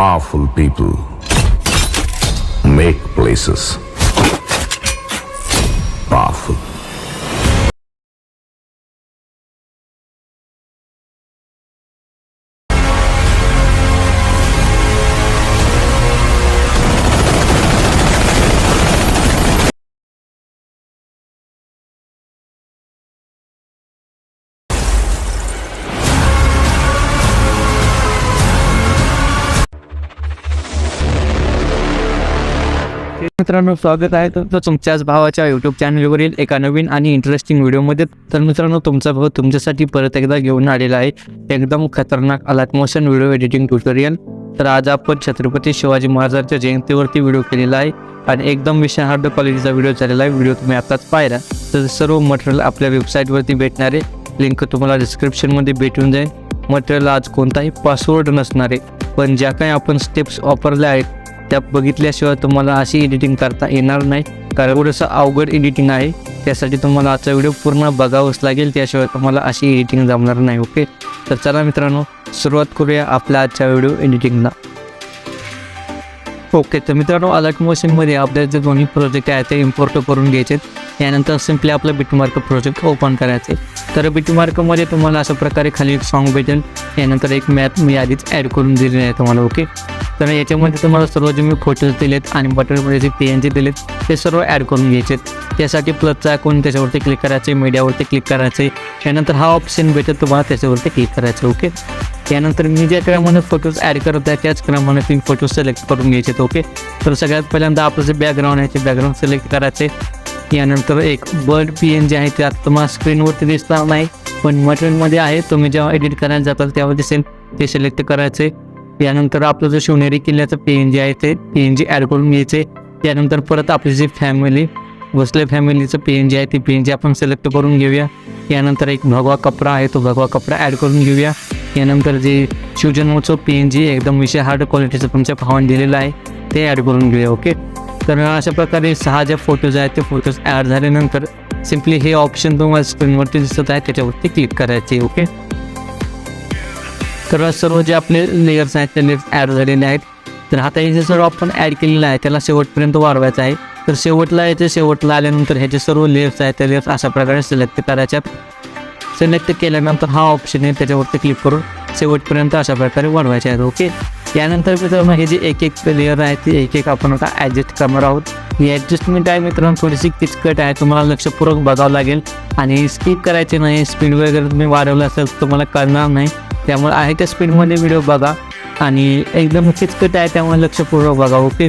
Powerful people make places powerful. मित्रांनो, स्वागत आहे तुमच्याच भावाच्या यूट्यूब चॅनलवरील एका नवीन आणि इंटरेस्टिंग व्हिडिओमध्ये. तर मित्रांनो, तुमचा भाऊ तुमच्यासाठी परत एकदा घेऊन आलेला आहे एकदम खतरनाक अलाइट मोशन व्हिडिओ एडिटिंग ट्युटोरियल. तर आज आपण छत्रपती शिवाजी महाराजांच्या जयंतीवरती व्हिडिओ केलेला आहे आणि एकदम विषय हार्ड क्वालिटीचा व्हिडिओ झालेला आहे. व्हिडिओ तुम्ही आताच पाहिला तर सर्व मटेरियल आपल्या वेबसाईटवरती भेटणार आहे. लिंक तुम्हाला डिस्क्रिप्शनमध्ये भेटून जाईल. मटेरियल आज कोणताही पासवर्ड नसणार आहे, पण ज्या काही आपण स्टेप्स वापरल्या आहेत त्या बघितल्याशिवाय तुम्हाला अशी एडिटिंग करता येणार नाही, कारण थोडंसं अवघड एडिटिंग आहे. त्यासाठी तुम्हाला आजचा व्हिडिओ पूर्ण बघावंच लागेल, त्याशिवाय तुम्हाला अशी एडिटिंग जमणार नाही. ओके, तर चला मित्रांनो, सुरुवात करूया आपल्या आजच्या व्हिडिओ एडिटिंगला. ओके, तर मित्रांनो, अलाइट मोशनमध्ये आपल्याला जे दोन्ही प्रोजेक्ट आहे ते इम्पोर्ट करून घ्यायचे. यानंतर सिम्पली आपलं बिटमार्क प्रोजेक्ट ओपन करायचे. तर बिटमार्कमध्ये तुम्हाला अशा प्रकारे खाली एक सॉन्ग भेटेल. यानंतर एक मॅप मी आधीच ॲड करून दिलेली आहे तुम्हाला. ओके, तर याच्यामध्ये तुम्हाला सर्व जे मी फोटोज दिलेत आणि बटनमध्ये जे PNG दिलेत ते सर्व ॲड करून घ्यायचे. त्यासाठी प्लसचा आयकॉन त्याच्यावरती क्लिक करायचे, मीडियावरती क्लिक करायचे. यानंतर हा ऑप्शन भेटेल तुम्हाला, त्याच्यावरती क्लिक करायचं. ओके, त्यानंतर मी ज्या क्रमाने फोटोज ॲड करत आहे त्याच क्रमाने तुम्ही फोटो सिलेक्ट करून घ्यायचे. ओके, तर सगळ्यात पहिल्यांदा आपलं जे बॅकग्राऊंड आहे ते बॅकग्राऊंड सिलेक्ट करायचे. यानंतर एक बर्ड PNG आहे ते आता तुम्हाला स्क्रीनवरती दिसणार नाही, पण मटेरियलमध्ये आहे. तुम्ही जेव्हा एडिट करायला जाताल तेव्हा दिसेल, ते सिलेक्ट करायचे. यानंतर आपलं जो शिवनेरी किल्ल्याचं PNG आहे ते PNG ॲड करून घ्यायचे. त्यानंतर परत आपली जी फॅमिली भोसले फॅमिलीचं PNG आहे ते PNG आपण सिलेक्ट करून घेऊया. यानंतर एक भगवा कपडा आहे तो भगवा कपडा ॲड करून घेऊया. यानंतर जे शिवजन्मोत्सव PNG एकदम विषय हार्ड क्वालिटीचं तुमच्या भावाने दिलेलं आहे ते ॲड करून घेऊया. ओके, तर अशा प्रकारे 6 जे फोटोज आहेत ते फोटोज ॲड झाल्यानंतर सिम्पली हे ऑप्शन तुम्हाला स्क्रीनवरती दिसत आहे त्याच्यावरती क्लिक करायचे. ओके, तर सर्व जे आपले लेयर्स आहेत ते लेयर्स ॲड झालेले आहेत. तर आता हे जे सर्व आपण ॲड केलेलं आहे त्याला शेवटपर्यंत वाढवायचं आहे. तर शेवटला याचे शेवटला आल्यानंतर ह्याचे सर्व लेयर्स आहेत त्या लेयर्स अशा प्रकारे सिलेक्ट करायच्यात. सिलेक्ट केल्यानंतर हा ऑप्शन आहे त्याच्यावरती क्लिक करून शेवटपर्यंत अशा प्रकारे वाढवायचे आहेत. ओके, यानंतर मित्रांनो हे जे एक एक लेयर आहे ते एक एक आपण आता ॲडजस्ट करणार आहोत. ही ॲडजस्टमेंट आहे मित्रांनो थोडीशी किचकट आहे, तुम्हाला लक्षपूर्वक बघावं लागेल आणि स्किप करायचे नाही. स्पीड वगैरे तुम्ही वाढवलं असेल तर तुम्हाला कळणार नाही, त्यामुळे आहे त्या स्पीडमध्ये व्हिडिओ बघा आणि एकदम किचकट आहे त्यामुळे लक्षपूर्वक बघा. ओके,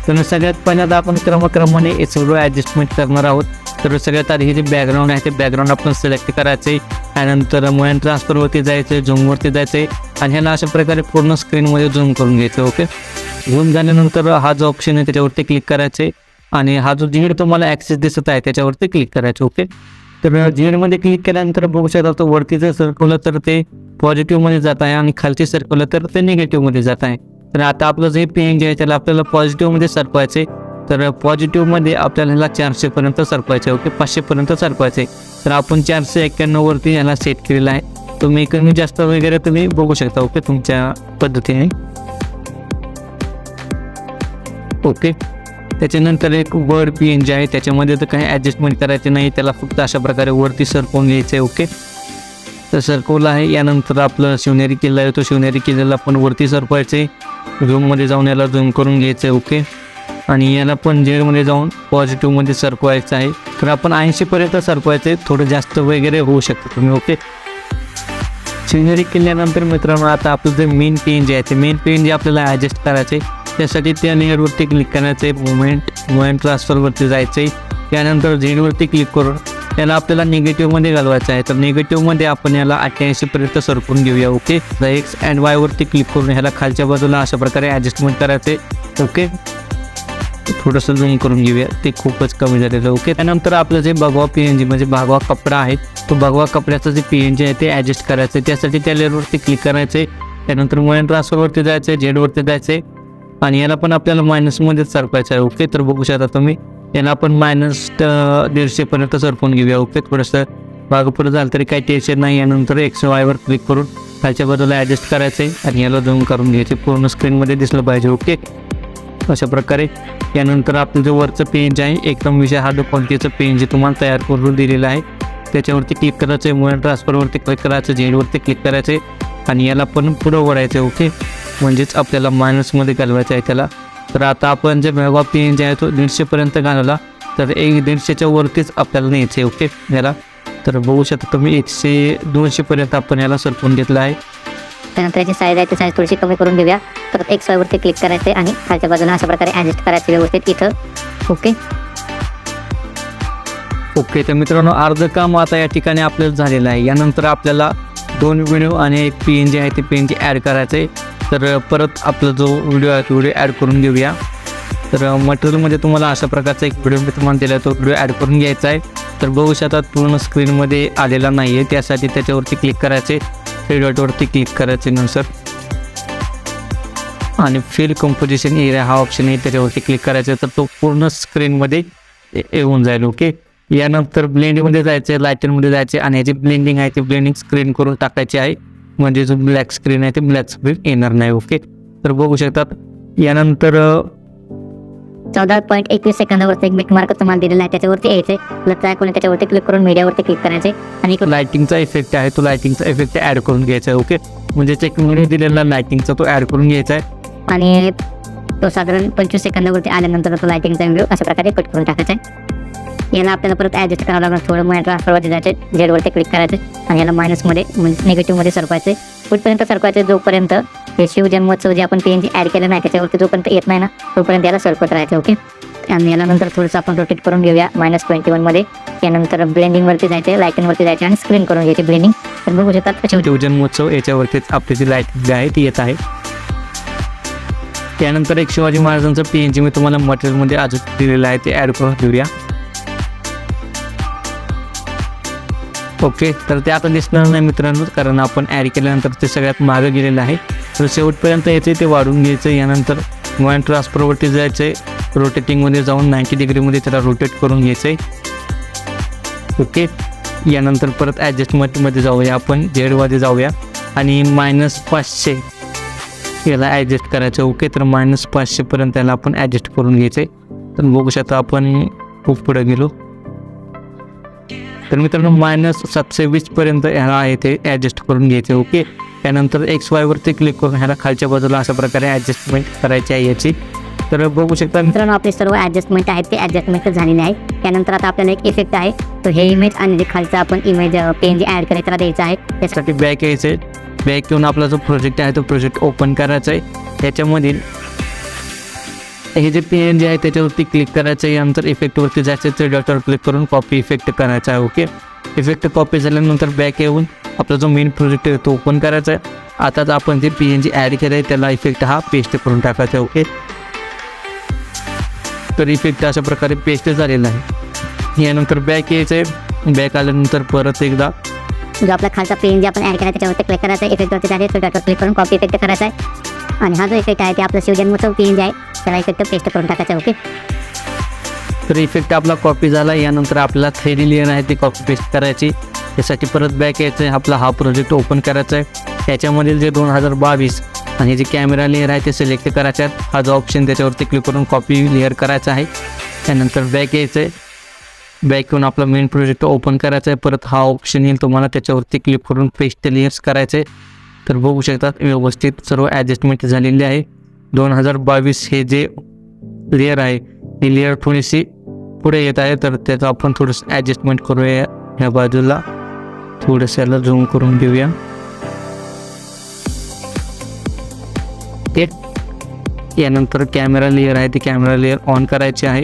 तर सगळ्यात पहिल्यांदा आपण क्रमाक्रमाने हे सर्व ॲडजस्टमेंट करणार आहोत. तर सगळ्यात आधी हे जे बॅकग्राऊंड आहे ते बॅकग्राऊंड आपण सिलेक्ट करायचे. त्यानंतर मोबाईल ट्रान्सफरवरती जायचं, झूमवरती जायचे आणि ह्याला अशा प्रकारे पूर्ण स्क्रीनमध्ये झूम करून घ्यायचं. ओके, झूम झाल्यानंतर हा जो ऑप्शन आहे त्याच्यावरती क्लिक करायचे आणि हा जो झेड तुम्हाला ॲक्सेस दिसत आहे त्याच्यावरती क्लिक करायचं. ओके, तर झेडमध्ये क्लिक केल्यानंतर बघू शकता तो वरती जर सरकवलं तर ते पॉझिटिव्हमध्ये जात आहे आणि खालची सरकवलं तर ते निगेटिव्हमध्ये जात आहे. तर आता आपलं जे PNG आहे त्याला आपल्याला पॉझिटिव्हमध्ये सरकवायचे. तर पॉझिटिव्हमध्ये आपल्याला ह्याला 400पर्यंत सरकवायचे. ओके, 500पर्यंत सरकवायचे. तर आपण 491वरती याला सेट केलेला आहे. तुम्ही कमी जास्त वगैरे तुम्ही बघू शकता. ओके, तुमच्या पद्धतीने. ओके, त्याच्यानंतर एक वर PNG आहे त्याच्यामध्ये तर काही ॲडजस्टमेंट करायचे नाही, त्याला फक्त अशा प्रकारे वरती सरकवून घ्यायचं आहे. ओके, तर सरकवलं आहे. यानंतर आपलं शिवनेरी किल्ला आहे तो शिवनेरी किल्ल्याला पण वरती सरकवायचे. झूममध्ये जाऊन याला झूम करून घ्यायचं आहे. ओके, आणि याला पण झेडमध्ये जाऊन पॉझिटिव्हमध्ये सरकवायचं आहे. तर आपण 80पर्यंत सरकवायचे, थोडं जास्त वगैरे होऊ शकतं तुम्ही. ओके, शिवनेरी किल्ल्यानंतर मित्रांनो आता आपलं जे मेन PNG आहे ते मेन PNG आपल्याला ॲडजस्ट करायचे. त्यासाठी त्या लेअरवरती क्लिक करायचे, मोबाईल ट्रान्सफरवरती जायचे. त्यानंतर झेडवरती क्लिक करून याला आपल्याला निगेटिव्हमध्ये घालवायचं आहे. तर निगेटिव्हमध्ये आपण याला 88पर्यंत सरकून घेऊया. ओके, X and Y वरती क्लिक करून ह्याला खालच्या बाजूला अशा प्रकारे ॲडजस्टमेंट करायचे. ओके, थोडंसं झूम करून घेऊया, ते खूपच कमी झालेलं. ओके, त्यानंतर आपलं जे भगवा PNG म्हणजे भगवा कपडा आहे तो भगवा कपड्याचं जे PNG आहे ते ॲडजस्ट करायचं. त्यासाठी त्या लेअरवरती क्लिक करायचे. त्यानंतर मोबाईल ट्रान्सफरवरती जायचे, झेडवरती जायचे आणि याला पण आपल्याला मायनसमध्येच सरकवायचं आहे. ओके, तर बघू शकता तुम्ही याला आपण -150पर्यंत सरकवून घेऊया. ओके, थोडंसं मागं पुढं झालं तरी काही टेन्शन नाही. यानंतर XY वर क्लिक करून खालच्या बाजूला ॲडजस्ट करायचं आहे आणि याला झूम करून घ्यायचे, पूर्ण स्क्रीनमध्ये दिसलं पाहिजे. ओके, अशा प्रकारे. यानंतर आपलं जो वरचं पेज आहे एकदम विषय हा जो क्वालिटीचं पेज जे तुम्हाला तयार करून दिलेलं आहे त्याच्यावरती क्लिक करायचं आहे, मोबाईल ट्रान्सफरवरती क्लिक करायचं, झेडवरती क्लिक करायचं आहे आणि याला पण पुढं ओढायचं आहे. ओके, म्हणजेच आपल्याला मायनसमध्ये घालवायचं आहे त्याला. तर आता आपण जे मेगा पेज आहे तो 150पर्यंत घालवला तर 150च्या वरतीच आपल्याला न्यायचं आहे. ओके, याला तर बघू शकता तुम्ही 100-200पर्यंत आपण याला सरकून घेतलं आहे. त्यानंतर याची साईज आहे ती साईज थोडीशी कमी करून घेऊया. तर XY वरती क्लिक करायचे आणि खालच्या बाजूला अशा प्रकारे ॲडजस्ट करायचे व्यवस्थित इथं. ओके ओके, तर मित्रांनो अर्धं काम आता या ठिकाणी आपल्याला झालेलं आहे. यानंतर आपल्याला 2 व्हिडिओ आणि एक PNG आहे ते PNG ॲड करायचं आहे. तर परत आपला जो व्हिडिओ आहे तो व्हिडिओ ॲड करून घेऊया. तर मटेरियलमध्ये तुम्हाला अशा प्रकारचा एक व्हिडिओ मी तुम्हाला दिला, तो व्हिडिओ ॲड करून घ्यायचा आहे. तर बघू शकता पूर्ण स्क्रीनमध्ये आलेला नाही आहे, त्यासाठी त्याच्यावरती क्लिक करायचे, 3 डॉटवरती क्लिक करायचे नंतर आणि फिल कंपोजिशन एरिया हा ऑप्शन आहे त्याच्यावरती क्लिक करायचं, तर तो पूर्ण स्क्रीनमध्ये येऊन जाईल. ओके, यानंतर ब्लेंडिंगमध्ये जायचं आहे, लायटिंगमध्ये जायचे आणि याची ब्लेंडिंग आहे ती ब्लेंडिंग स्क्रीन करून टाकायची आहे, म्हणजे जो ब्लॅक स्क्रीन आहे ते ब्लॅक स्क्रीन येणार नाही. ओके, तर बघू शकतात. यानंतर 14.21 सेकंदावरती एक बिट मार्क तुम्हाला दिलेला आहे, त्याच्यावरती यायचे, प्लस कोणी त्याच्यावरती क्लिक करून मीडियावरती क्लिक करायचे आणि लायटिंगचा इफेक्ट आहे तो लायटिंगचा इफेक्ट ॲड करून घ्यायचा आहे. ओके, म्हणजे एक व्हिडिओ दिलेला लायटिंगचा तो ॲड करून घ्यायचा आहे आणि तो साधारण 25 सेकंदावरती आल्यानंतर तो लायटिंगचा व्हिडिओ अशा प्रकारे कट करून टाकायचा आहे. याला आपल्याला परत ॲडजस्ट करावं लागणार, थोडं मोबाईल ट्रान्सफरवरती जायचे, झेडवरती क्लिक करायचे आणि याला मायनसमध्ये म्हणजे निगेटिव्हमध्ये सरकवायचे, कुठपर्यंत सरकवायचे जोपर्यंत हे शिवजन्मोत्सव जे आपण PNG ॲड केलं नाही त्याच्यावरती जोपर्यंत येत नाही ना तोपर्यंत याला सरकवत राहायचं. ओके, आणि याला नंतर थोडंसं आपण रोटेट करून घेऊया -21मध्ये. त्यानंतर ब्लेंडिंगवरती जायचे, लायटिंगवरती जायचे आणि स्क्रीन करून घ्यायची ब्लेंडिंग. तर बघू शकतात शिवजन्मोत्सव याच्यावरतीच आपली जी लायटिंग आहे ती येत आहे. त्यानंतर एक शिवाजी महाराजांचं PNG मी तुम्हाला मटेरियलमध्ये अजून दिलेलं आहे ते ॲड करून घेऊया. ओके, तर ते आता दिसणार नाही मित्रांनो, कारण आपण ॲड केल्यानंतर ते सगळ्यात मागं गेलेलं आहे. तर शेवटपर्यंत यायचं ते वाढून घ्यायचं. यानंतर मोबाईल ट्रान्सफरवरती जायचं आहे, रोटेटिंगमध्ये जाऊन 90 डिग्रीमध्ये त्याला रोटेट करून घ्यायचं आहे. ओके, यानंतर परत ॲडजस्टमेंटमध्ये जाऊया, आपण झेडमध्ये जाऊया आणि -500 याला ॲडजस्ट करायचं. ओके, तर -500पर्यंत याला आपण ॲडजस्ट करून घ्यायचं आहे. तर बघू शकता आपण खूप पुढे गेलो. तर मित्रांनो -720पर्यंत ह्याला आहे ते ॲडजस्ट करून घ्यायचं. ओके, त्यानंतर XY वरती क्लिक करून ह्याला खालच्या बाजूला अशा प्रकारे ॲडजस्टमेंट करायची आहे याची. तर बघू शकता मित्रांनो आपले सर्व ॲडजस्टमेंट आहेत ते ॲडजस्टमेंट झालेले आहे. त्यानंतर आता आपल्याला एक इफेक्ट आहे, तो हे इमेज आणि जे खालचा आपण इमेज PNG ॲड करायचा त्याला द्यायचा आहे. त्यासाठी बॅक यायचं आहे, बॅक येऊन आपला जो प्रोजेक्ट आहे तो प्रोजेक्ट ओपन करायचा आहे. त्याच्यामधील हे जे PNG आहे त्याच्यावरती क्लिक करायचं आहे. यानंतर इफेक्टवरती जायचं, 3 डॉटवर क्लिक करून कॉपी इफेक्ट करायचा आहे. ओके, इफेक्ट कॉपी झाल्यानंतर बॅक येऊन आपला जो मेन प्रोजेक्ट आहे तो ओपन करायचा आहे. आताच आपण जे PNG ॲड केलं आहे त्याला इफेक्ट हा पेस्ट करून टाकायचा आहे. ओके, तर इफेक्ट अशा प्रकारे पेस्ट झालेला आहे. यानंतर बॅक यायचं आहे, बॅक आल्यानंतर परत एकदा जो आपला खालचा PNG आपण ॲड केला त्याच्यावरती क्लिक करायचा आहे, इफेक्टवरती जायचं, 3 डॉटवर क्लिक करून कॉपी इफेक्ट करायचा आहे आणि हा जो इफेक्ट आहे ते आपला शिवजन्मोत्सव PNG आहे त्याला इफेक्ट पेस्ट करून टाकायचा आहे. ओके, तर इफेक्ट आपला कॉपी झाला. यानंतर आपला 3D लेअर आहे ती कॉपी पेस्ट करायची. त्यासाठी परत बॅक यायचं आहे, आपला हा प्रोजेक्ट ओपन करायचा आहे. त्याच्यामधील जे 2022 आणि जे कॅमेरा लेअर आहे ते सिलेक्ट करायचे आहेत. हा जो ऑप्शन त्याच्यावरती क्लिक करून कॉपी लेअर करायचा आहे. त्यानंतर बॅक यायचं आहे, बॅक येऊन आपला मेन प्रोजेक्ट ओपन करायचा आहे. परत हा ऑप्शन येईल तुम्हाला, त्याच्यावरती क्लिक करून पेस्ट लेअर्स करायचे आहे. तर बघू शकतात व्यवस्थित सर्व ॲडजस्टमेंट झालेली आहे. 2022 हे जे लेअर आहे ही लेअर थोडीशी पुढे येत आहे, तर त्याचं आपण थोडंसं ॲडजस्टमेंट करूया. ह्या बाजूला थोडंसं याला झूम करून घेऊया. यानंतर कॅमेरा लेअर आहे ती कॅमेरा लेअर ऑन करायची आहे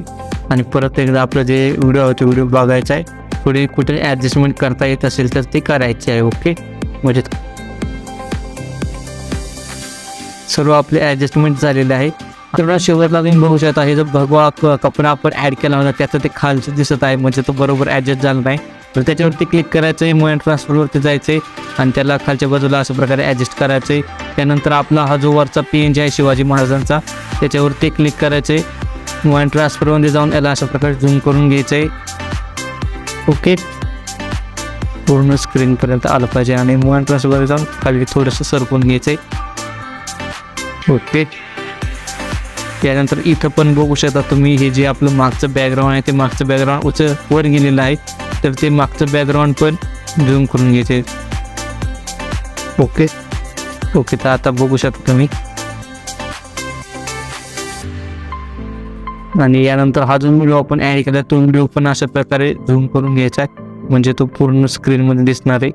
आणि परत एकदा आपलं जे व्हिडिओ आहे तो व्हिडिओ बघायचा आहे. थोडी कुठे ॲडजस्टमेंट करता येत असेल तर ते करायचे आहे. ओके, म्हणजे सर्व आपले ॲडजस्टमेंट झालेले आहे. तर शेवटला तुम्ही बघू शकता हे जो भगवा कपडा आपण ॲड केला होता त्याचं ते खालचं दिसत आहे, म्हणजे तो बरोबर ॲडजस्ट झाला नाही. तर त्याच्यावरती क्लिक करायचं आहे, मोबाईल ट्रान्सफरवरती जायचं आहे आणि त्याला खालच्या बाजूला अशा प्रकारे ॲडजस्ट करायचं आहे. त्यानंतर आपला हा जो वरचा PNG आहे शिवाजी महाराजांचा त्याच्यावरती क्लिक करायचं आहे. मोबाईल ट्रान्सफरमध्ये जाऊन याला अशा प्रकारे झूम करून घ्यायचं आहे. ओके, पूर्ण स्क्रीनपर्यंत आलं पाहिजे आणि मूव्हमेंट प्लसवर जाऊन खाली थोडंसं सरकून घ्यायचं आहे. ओके. त्यानंतर इथं पण बघू शकता तुम्ही हे जे आपलं मागचं बॅकग्राऊंड आहे ते मागचं बॅकग्राऊंड वर गेलेलं आहे, तर ते मागचं बॅकग्राऊंड पण झूम करून घ्यायचे. ओके. तर आता बघू शकता तुम्ही. आणि यानंतर हा जो व्हिडिओ आपण ॲड केला तो व्हिडिओ पण अशा प्रकारे झूम करून घ्यायचा आहे, म्हणजे तो पूर्ण स्क्रीनमध्ये दिसणार आहे.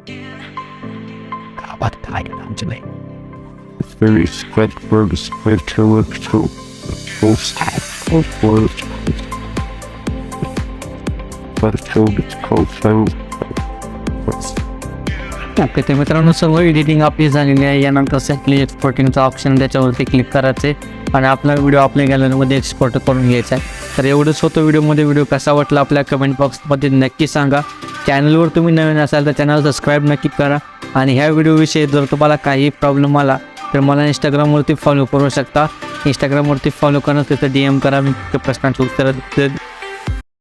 ओके. तर मित्रांनो सर्व एडिटिंग आपली झालेली आहे. यानंतर सिम्पली एक्सपोर्टिंगचा ऑप्शन त्याच्यावरती क्लिक करायचं आहे आणि आपला व्हिडिओ आपल्या गॅलरीमध्ये एक्सपोर्ट करून घ्यायचा आहे. तर एवढंच होतं व्हिडिओमध्ये. व्हिडिओ कसा वाटला आपल्या कमेंट बॉक्समध्ये नक्की सांगा. चॅनलवर तुम्ही नवीन असाल तर चॅनल सबस्क्राईब नक्की करा. आणि ह्या व्हिडिओविषयी जर तुम्हाला काही प्रॉब्लेम आला तर मला इंस्टाग्रामवरती फॉलो करू शकता. इंस्टाग्रामवरती फॉलो करा, तिथं DM करा, मी प्रश्नांची उत्तरं